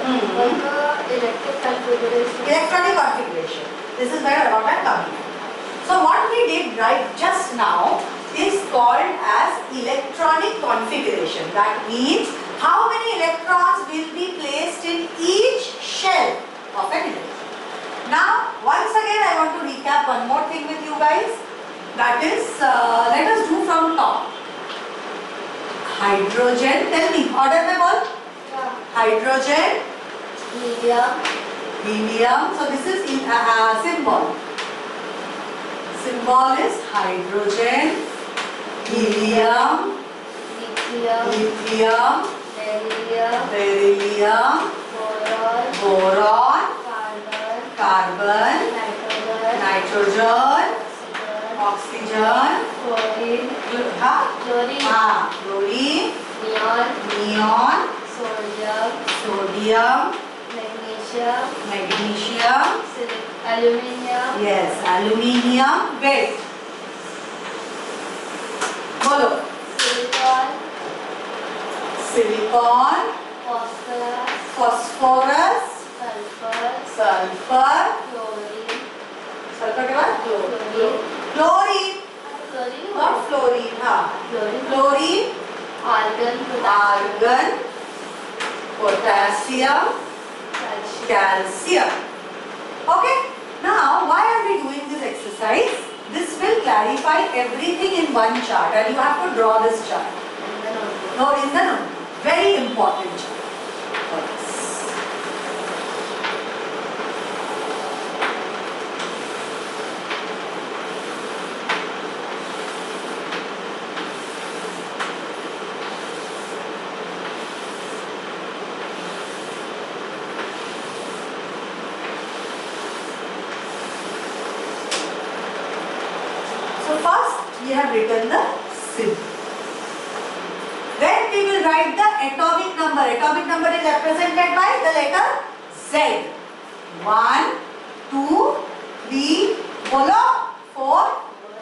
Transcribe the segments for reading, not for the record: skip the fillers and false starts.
Electronic configuration. Electronic configuration. This is where what I'm coming at. So what we did right just now is called as electronic configuration. That means how many electrons will be placed in each shell of an electron. Now once again I want to recap one more thing with you guys. That is, let us do from top. Hydrogen, tell me, order में बोल. Hydrogen, helium. So this is in symbol. Symbol is hydrogen, helium, lithium, beryllium, boron, carbon, nitrogen, oxygen, chlorine, neon, sodium, magnesium, aluminium. Yes, aluminium. Wait. Bolo. Silicon, phosphorus, sulfur, sulfur के बाद chlorine, not fluorine, हाँ, chlorine, argon, potassium, calcium. Okay. Now, why are we doing this exercise? This will clarify everything in one chart, and you have to draw this chart. No, in the note. Very important chart. We have written the symbol. Then we will write the atomic number. Atomic number is represented by the letter Z. 1, 2, 3, 4,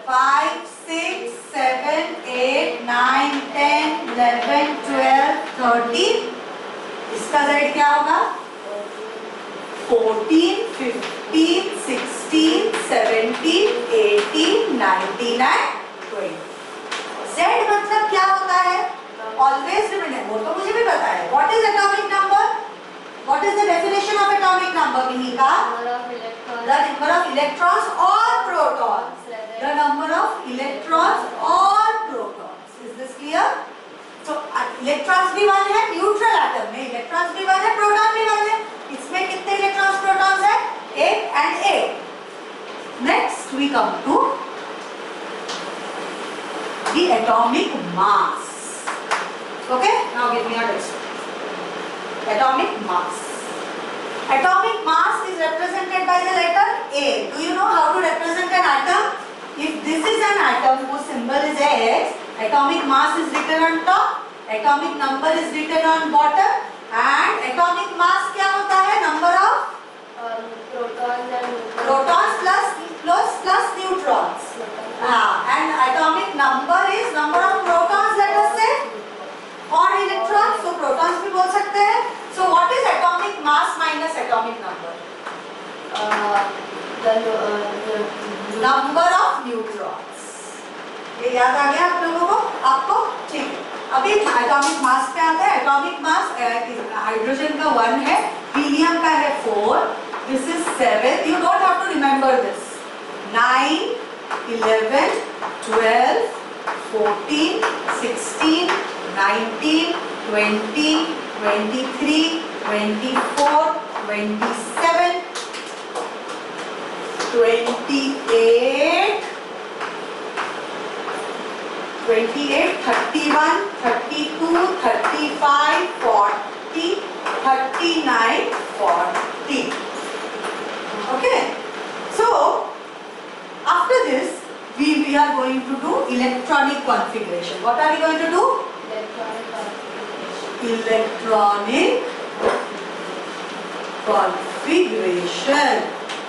5, 6, 7, 8, 9, 10, 11, 12, 13. इसका Z क्या होगा? 14, 15, 16, 17, 18, 19 and 20. Z मतलब क्या होता है? Always remember. वो तो मुझे भी पता है. What is atomic number? What is the definition of atomic number, Minika? The number of electrons or protons. The number of electrons or protons. Is this clear? So electrons भी one है, neutral atom में electrons भी one है, proton भी one है. इसमें कितने electrons, protons है? 8 and 8. Next we come to the atomic mass. Okay? Now give me a text. Atomic mass. Atomic mass is represented by the letter A. Do you know how to represent an atom? If this is an atom whose symbol is X, atomic mass is written on top, atomic number is written on bottom, and atomic mass क्या होता है? Number of protons plus neutrons. And atomic number is number of protons, let us say, or electrons. So protons भी बोल सकते हैं. So what is atomic mass minus atomic number? Number of neutrons. ये याद आ गया आप लोगों को? आपको? ठीक है. अभी एटॉमिक मास पे आता है. एटॉमिक मास हाइड्रोजन का 1 है, हीलियम का है 4, this is 7. You don't have to remember this. 9, 11, 12, 14, 16, 19, 20, 23, 24, 27, 28, 31, 32, 35, 40, 39, 40. Okay. So after this we are going to do electronic configuration. What are we going to do? Electronic configuration.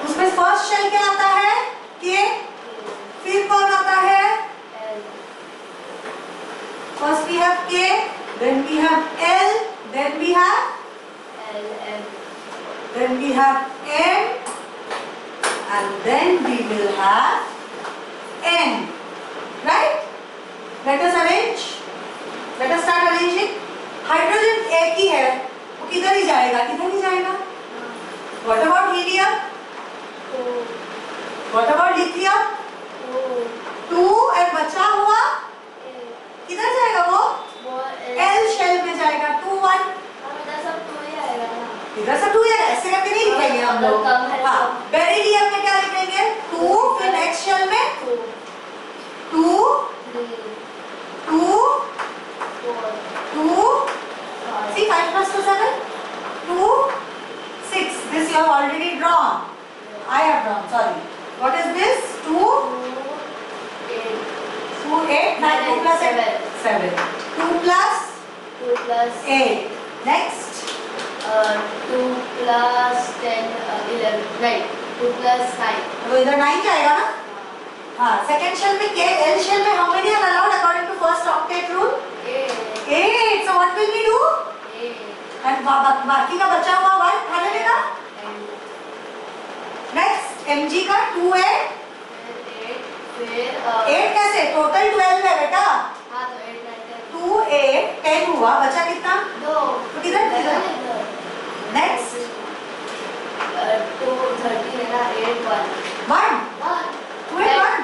उसमें first shell क्या आता है? K. फिर कौन आता है? First we have K, then we have L, then we have LM. then we have M, and then we will have N, right? Let us arrange. Let us start arranging. Hydrogen एक ही है, वो किधर ही जाएगा, किधर ही जाएगा. What about helium? What about lithium? 2 और बचा हुआ किधर जाएगा वो? L शेल में जाएगा. 2 1. इधर सब 2 है, ऐसे करके नहीं लिखेंगे हम लोग. हाँ, बेरिलियम में क्या लिखेंगे? 2, फिर नेक्स्ट शेल में 2 2 2. See, 5 plus 2 7. 2 6. This you have already drawn. I have drawn. Sorry. What is this? 2 2 8. 9 2 plus 7 7. 2 plus 8. Next. 2 plus 10 11 9. 2 plus 9. तो इधर 9 जाएगा ना? हाँ. Second shell में K L shell में how many are allowed according to first octet rule? 8. So what will we do? And बाकी का बचा हुआ 1 खा लेगा. Next Mg का 2 8. फिर 8 कैसे? टोटल 12 है बेटा. हाँ तो 8 9 2 8 10 हुआ. बचा कितना? 2. तो किधर किधर? Next 2 13 है ना 8 1 1 2 8 1.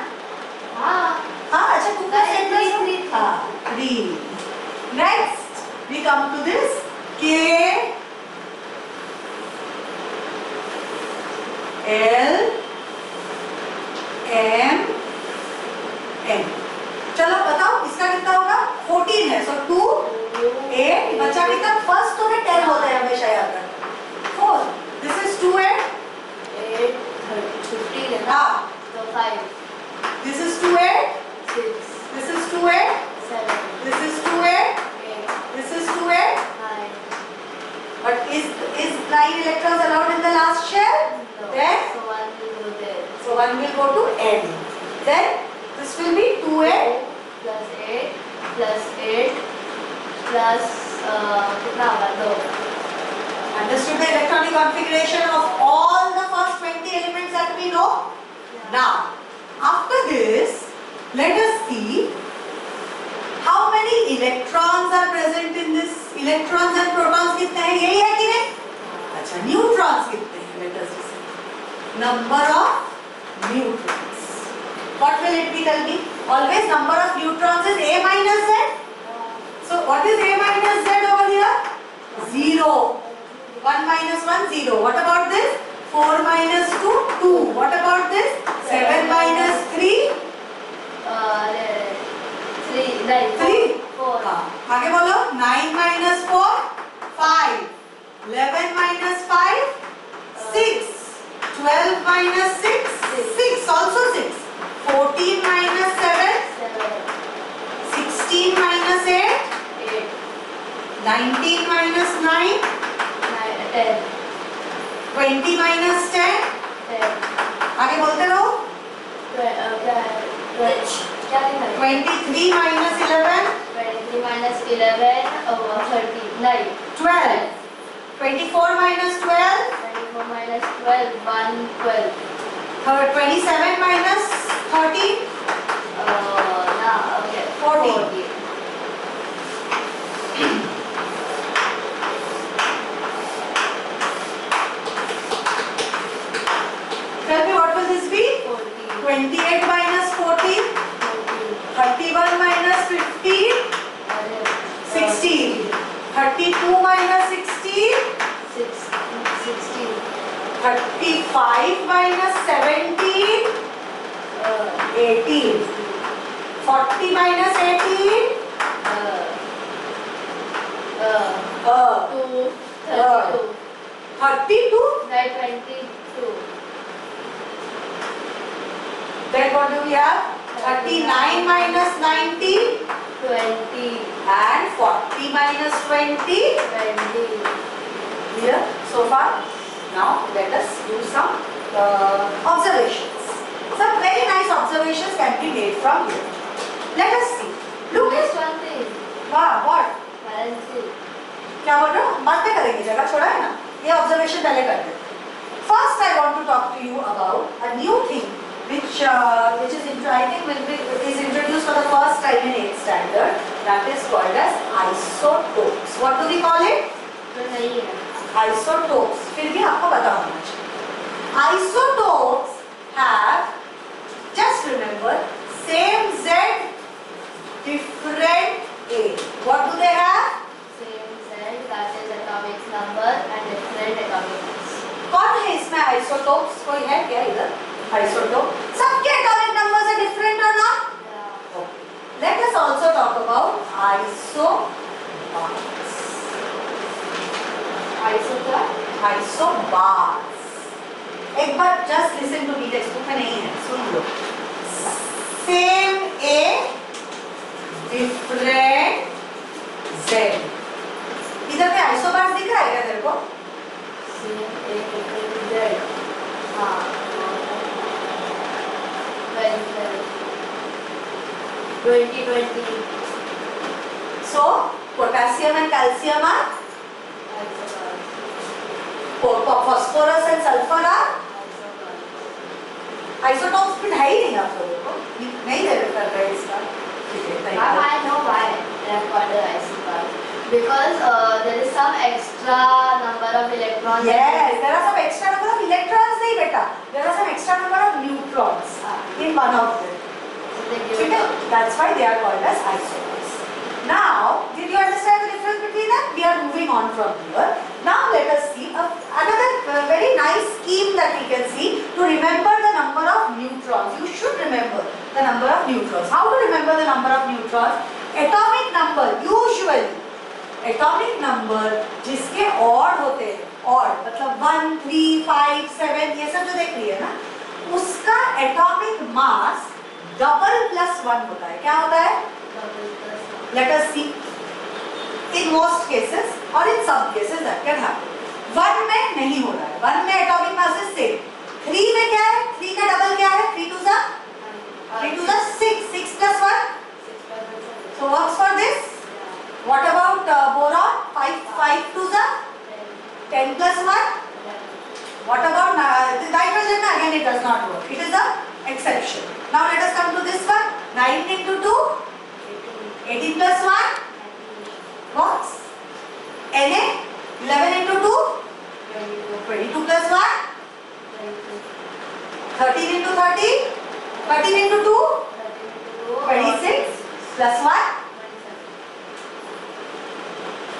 हाँ हाँ अच्छा 2 plus 8 plus 3 हाँ 3. Next we come to this K L M N. चलो बताओ इसका कितना होगा? 14 है. So 2 8 बचा कितना? फर्स्ट तो में 10 होता है हमेशा याद रखना. 4. This is 2 8 15 है ना हाँ. तो 5 This is 2 8. 6 This is 2 8. 7 This is 2 8. 8 This is 2 8. 9. But is 9 electrons allowed in the last shell? No. Then So 1 will go there. so 1 will go to N. Then this will be 2 8 plus 8 plus 8 plus कितना होगा 2. Understood the electronic configuration of all the first 20 elements that we know? Now, after this, let us see how many electrons are present in this. Electrons and protons कितने हैं? यही है कि नहीं? अच्छा, neutrons कितने हैं? Let us see. Number of neutrons. What will it be? Tell me. Always number of neutrons is A minus Z. So what is A minus Z over here? 0. 1 minus 1 0. What about this? 4 minus 2 2. What about this? 7 minus 3 3 9 3. 4 हाँ. आगे बोलो. 9 minus 4 5. 11 minus 5 6. 12 minus 6 6. Also 6. 14 minus 7 7 16 minus 8 8 19 minus 9 9 10 20 minus 10. 10 आगे बोलते रहो. क्या लिखा है? 23 minus 11 23 minus 11 30 9 12. 24 minus 12 24 minus 12 1 12 27 minus 13 ना okay 40. Tell me what will this be? 40 28 minus 14 31 minus 15 16 32 minus 16 16 35 minus 17 18 40 minus 18 2 32 32. 22 Then what do we have? 39 minus 90 20 and 40 minus 20. 20 Clear so far? Now let us do some observations. Some very nice observations can be made from here. Let us see. Look at Next one thing what? currency क्या बोल रहे हो? बात में करेंगे, जगह छोड़ा है ना. ये observation ऑब्जर्वेशन पहले करते हैं. First, I want to talk to you about a new thing which is introduced for the first time in 8th standard. That is called as isotopes. What do we call it? तो नहीं है. Isotopes. फिर भी आपको पता होना चाहिए. Isotopes have, just remember, same Z, different A. What do they have? Same cell, that is atomic number and different atomic mass. कौन है इसमें आइसोटोप्स? कोई है क्या इधर? आइसोटोप सबके एटॉमिक नंबर्स आर डिफरेंट और not? Yeah. Let us also talk about isobars. Isobars एक बार just listen to me, text book में नहीं है, सुन लो. Same A different Z. इधर पे आइसोबार्स दिख रहा है क्या तेरे को? Same A different Z. हाँ. Very well. 2020. So potassium and calcium are, phosphorus and sulfur are isotopes. फिर है ही नहीं आप लोगों को, नहीं दे कर रहे इसका. I know why they are called isotopes. Because there is some extra number of electrons. Yes, there are some extra number of electrons नहीं बेटा, there are some extra number of neutrons in one of them. So they give Okay, that's why they are called as isotopes. Now, did you understand the difference between them? We are moving on from here. Now let us see another very nice scheme that we can see to remember the number of neutrons. You should remember the number of neutrons. How to remember the number of neutrons? Atomic number usually. Atomic number जिसके odd होते हैं, odd मतलब 1, 3, 5, 7 ये सब जो देख रही है ना, उसका एटॉमिक मास डबल प्लस 1 होता है. क्या होता है? Let us see. In most cases और in some cases that can happen. 1 में नहीं हो रहा है, 1 में एटॉमिक मास इज सेम. 3 में क्या है? 3 का डबल क्या है? 3 to the 6, 6 plus 1. So works for this. What about boron? 5 to the 10 plus 1. What about nitrogen? Again it does not work. It is a exception. Now let us come to this one. 9 into 2, 18 plus 1 works. Na 11 into 2, 22 plus 1, 13 into 30, 13 into 2, 26 plus 1.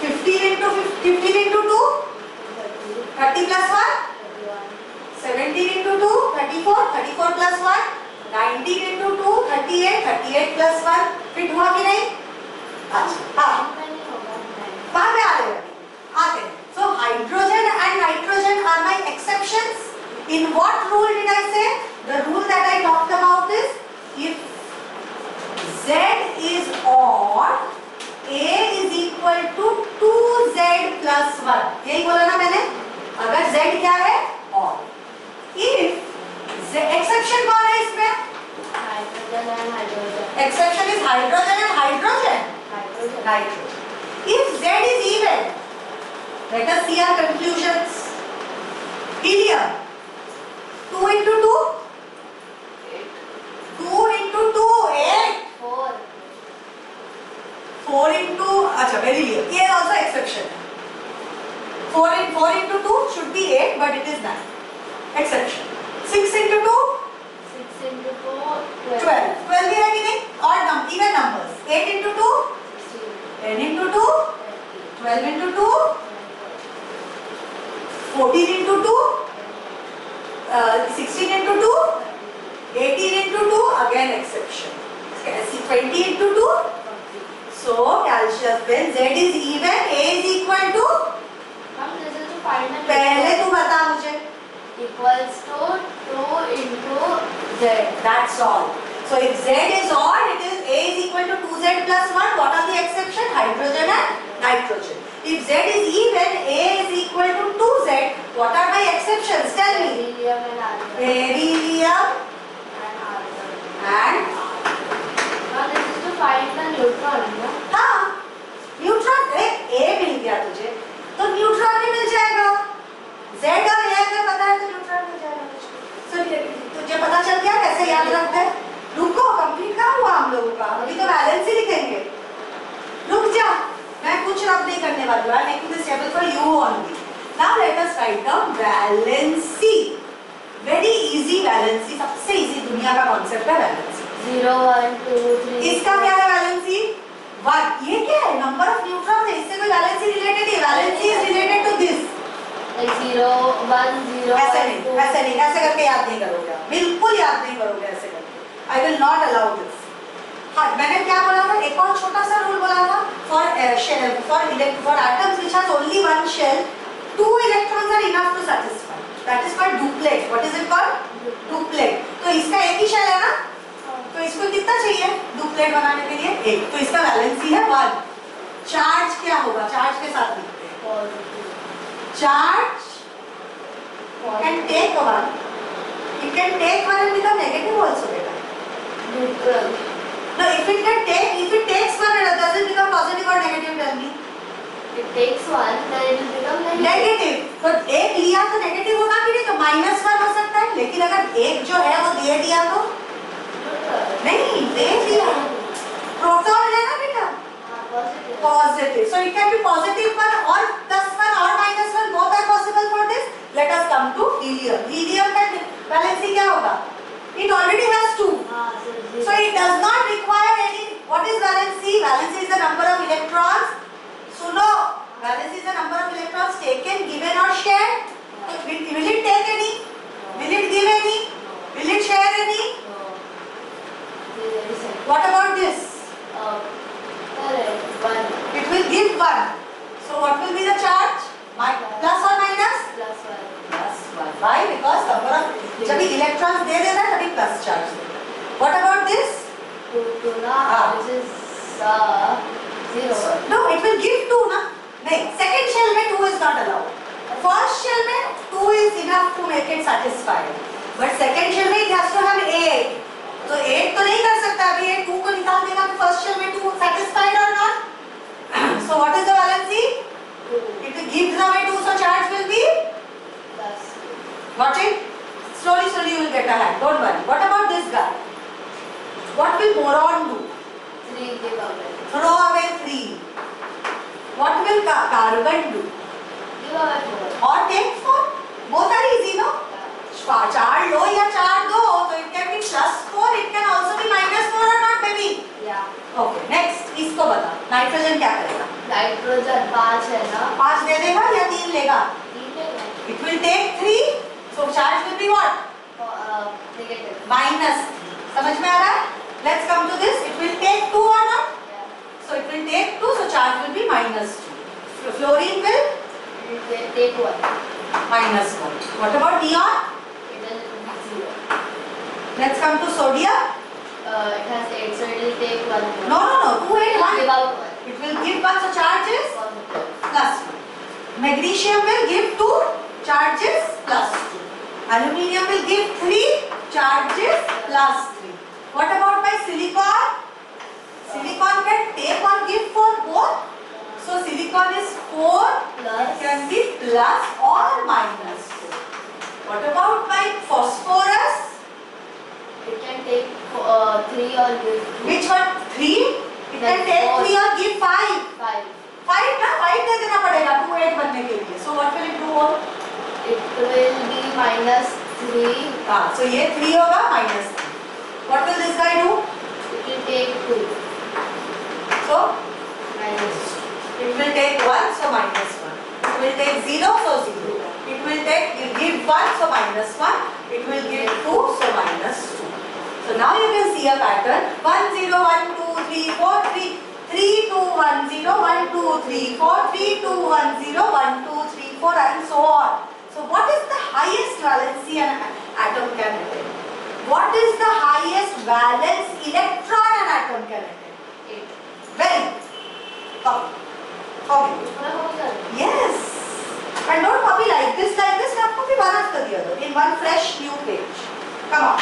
15 into 2, 30 plus 1, 17 into 2, 34, 34 plus 1, 19 into 2, 38, 38 plus 1. Fit हुआ कि नहीं? अच्छा, हाँ, वहाँ पे आ रहे हैं, आते हैं. So hydrogen and nitrogen are my exceptions. In what rule did I say? The rule that I talked about is if Z is odd, A is equal to 2Z plus 1. यही बोला ना मैंने. अगर Z क्या है? Odd. If exception कौन है इसमें? Nitrogen and hydrogen. Exception is hydrogen and hydrogen. Nitrogen. If Z is even, let us see our conclusions. Helium. 2 into 2. 2 into 2, 8. 4. 4 into, अच्छा beryllium. ये also exception है. 4 into 2 should be 8, but it is 9. Exception. 6 into 2, 6 into 2, 12. 12 भी है कि नहीं? Odd even numbers. 8 into 2, 16. 10 into 2, 12 into 2, 14 into 2, 16 into 2, 18 into 2, again exception. 20 into 2. So calcium, when Z is even, A is equal to. हम जैसे तो final पहले तू बता मुझे. equals to 2 into Z. That's all. So if Z is odd, it is A is equal to 2Z plus 1. What are the exception? Hydrogen and nitrogen. If Z is even, A is equal to 2Z. What are my exceptions? Tell me. Beryllium and argon. Beryllium And argon. and Now this is to find the neutron, ना? हाँ, neutron. A मिल गया तुझे, तो neutron भी मिल जाएगा. याद रखते हैं। रुको, कंप्लीट कहाँ हुआ हम लोगों का? अभी तो वैलेंसी लिखेंगे। रुक जा, मैं कुछ रब नहीं करने वाली हूँ। I am making this table for you only. Now let us write down valency. Very easy valency, सबसे easy दुनिया का concept है valency. 0 1 2 3 इसका क्या है valency? 1. ये क्या है? Number of neutrons है, इससे कोई valency related है? Valency is related to this. 0 1 0 ऐसे नहीं, ऐसे नहीं, ऐसे करके याद नहीं करोगे आप, बिल्कुल याद नहीं करोगे ऐसे करके। I will not allow this. हाँ, मैंने क्या बोला था? एक और छोटा सा रूल बोला था for shell, for atoms which has only one shell, 2 electrons are enough to satisfy. That is called duplet. What is it called? Duplet. तो इसका एक ही शेल है ना, तो इसको कितना चाहिए डुप्लेट बनाने के लिए? 1. तो इसका वैलेंसी है 1. चार्ज क्या होगा? चार्ज के साथ लिखते हैं। Charge can take 1. It can take 1 and become negative also, beta. neutral. No, if it takes 1, does it become positive or negative? Tell me. It takes 1, then it will become negative. Negative. तो एक लिया तो negative होगा कि नहीं? तो -1 हो सकता है। लेकिन अगर एक जो है वो दे दिया तो नहीं, दे दिया। प्रोटॉन है ना बेटा? Positive. Positive. So it can be positive 1 or +1 or -1. Both are possible for this. Let us come to helium. Helium का valency क्या होगा? It already has 2. So it does not require any. What is valency? Valency is the number of electrons. सुनो, valency is the number of electrons taken, given or shared. So will it take any? Will it give any? Will it share any? What about this? Correct. 1 It will give 1. So what will be the charge? Plus or minus? plus 1. Plus 1. Why? Because number of जब electrons दे देना है तभी plus charge देना। What about this? 2 na, which is 0. No, it will give 2 ना? नहीं, second shell में 2 is not allowed. First shell में 2 is enough to make it satisfied. But second shell में it has to have 8. तो 8 तो नहीं कर सकता अभी, 8 2 को निकाल देगा तो first shell में 2 satisfied or not? So what is the valency? 2 It gives away 2, so charge will be. plus Got it? Slowly you will get a hand. Don't worry. What about this guy? What will boron do? 3 give away. Throw away 3. What will carbon do? Give away 4. Or take 4? Both are easy, no? चार लो या चार दो, तो it can be +4, it can also be -4 or not, baby? Yeah. Okay, next इसको बता. Nitrogen क्या करेगा? Nitrogen 5 है ना? 5 दे देगा या 3 लेगा? 3 लेगा. It will take 3, so charge will be what? Negative. -3. समझ में आ रहा है? Let's come to this. It will take 2 or not? Yeah. So it will take 2, so charge will be -2. Fluorine will It will take 1. -1. What about neon? It will be 0. Let's come to sodium. It has 8, so it will take 1. No, 2, 8, 1. Give out 1. It will give 1, so charge is Positive. +1. Magnesium will give 2, charges +2. Aluminium will give 3, charges +3. What about my silicon? Silicon can take or give 4 both. So silicon is 4, Plus. it can be plus or -4. What about my phosphorus? It can take 3 or give 2. Which one? 3? It can Like take 4. 3 or give 5. 5. 5 ना 5 दे देना पड़ेगा 2 8 बनने के लिए. So what will it do? It will be -3. हाँ, so ये 3 होगा -3. What will this guy do? It will take 2. So -2. it will take 1, so -1. It will take 0, so 0. It will give 1, so -1. It will give 2, so -2. So now you can see a pattern. 1 0 1 2 3 4 3 3 2 1 0 1 2 3 4 3 2 1 0 1 2 3 4 and so on. So what is the highest valency an atom can attain? What is the highest valence electron an atom can attain? 8. Very good. Copy. Yes. And don't copy like this. मैं आपको भी बात कर दिया था in one fresh new page. Come on.